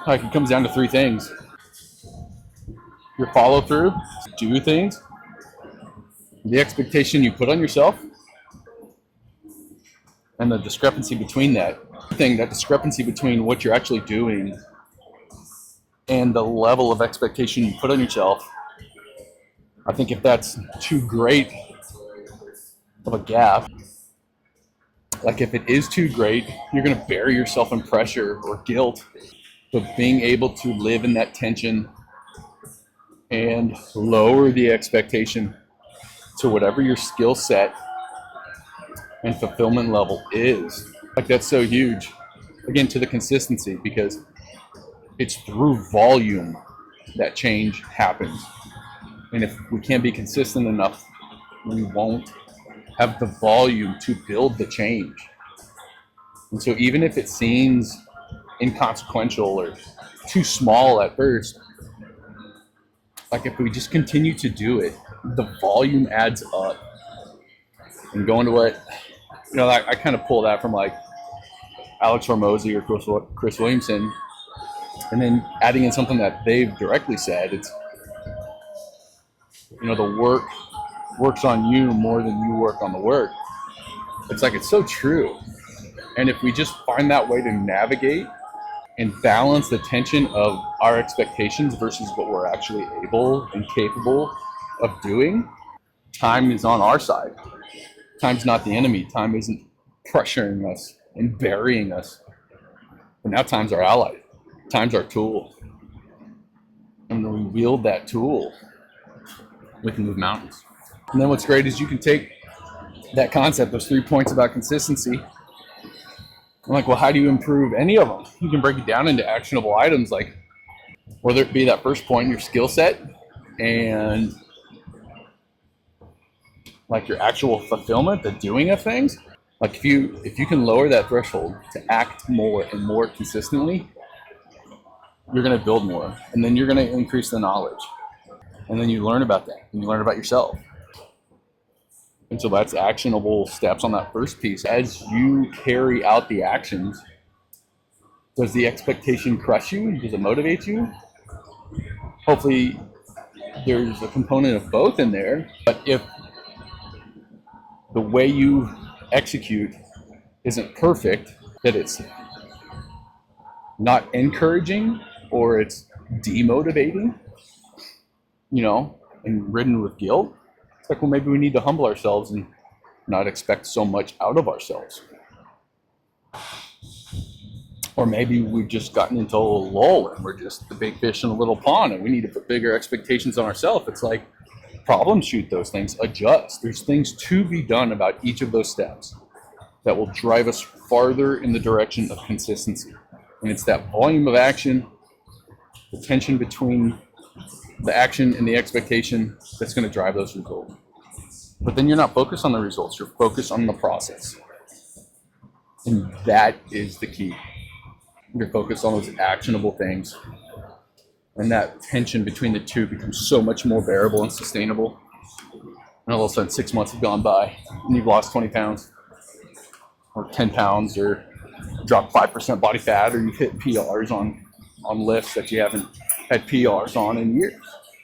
Like, it comes down to three things: your follow through, do things, the expectation you put on yourself, and the discrepancy between that discrepancy between what you're actually doing and the level of expectation you put on yourself. I think if that's too great of a gap, like if it is too great, you're going to bury yourself in pressure or guilt. But being able to live in that tension and lower the expectation to whatever your skill set and fulfillment level is, like, that's so huge. Again, to the consistency, because it's through volume that change happens. And if we can't be consistent enough, we won't have the volume to build the change. And so even if it seems inconsequential or too small at first, like, if we just continue to do it, the volume adds up. And going to what, I kind of pull that from like Alex Hormozy or Chris Williamson, and then adding in something that they've directly said. It's, the work works on you more than you work on the work. It's like, it's so true. And if we just find that way to navigate and balance the tension of our expectations versus what we're actually able and capable of doing, time is on our side. Time's not the enemy. Time isn't pressuring us and burying us. But now time's our ally. Time's our tool. And when we wield that tool, we can move mountains. And then what's great is you can take that concept, those 3 points about consistency. I'm like, well, how do you improve any of them? You can break it down into actionable items, like whether it be that first point, your skill set, and like your actual fulfillment, the doing of things. Like, if you can lower that threshold to act more and more consistently, you're going to build more, and then you're going to increase the knowledge, and then you learn about that, and you learn about yourself. And so that's actionable steps on that first piece. As you carry out the actions, does the expectation crush you? Does it motivate you? Hopefully there's a component of both in there. But if the way you execute isn't perfect, that it's not encouraging or it's demotivating, and ridden with guilt, it's like, well, maybe we need to humble ourselves and not expect so much out of ourselves. Or maybe we've just gotten into a lull and we're just the big fish in a little pond and we need to put bigger expectations on ourselves. It's like, problem shoot those things, adjust. There's things to be done about each of those steps that will drive us farther in the direction of consistency. And it's that volume of action, the tension between the action and the expectation, that's going to drive those results. But then you're not focused on the results, you're focused on the process. And that is the key. You're focused on those actionable things. And that tension between the two becomes so much more bearable and sustainable. And all of a sudden 6 months have gone by and you've lost 20 pounds or 10 pounds or dropped 5% body fat, or you've hit PRs on lifts that you haven't had PRs on in years.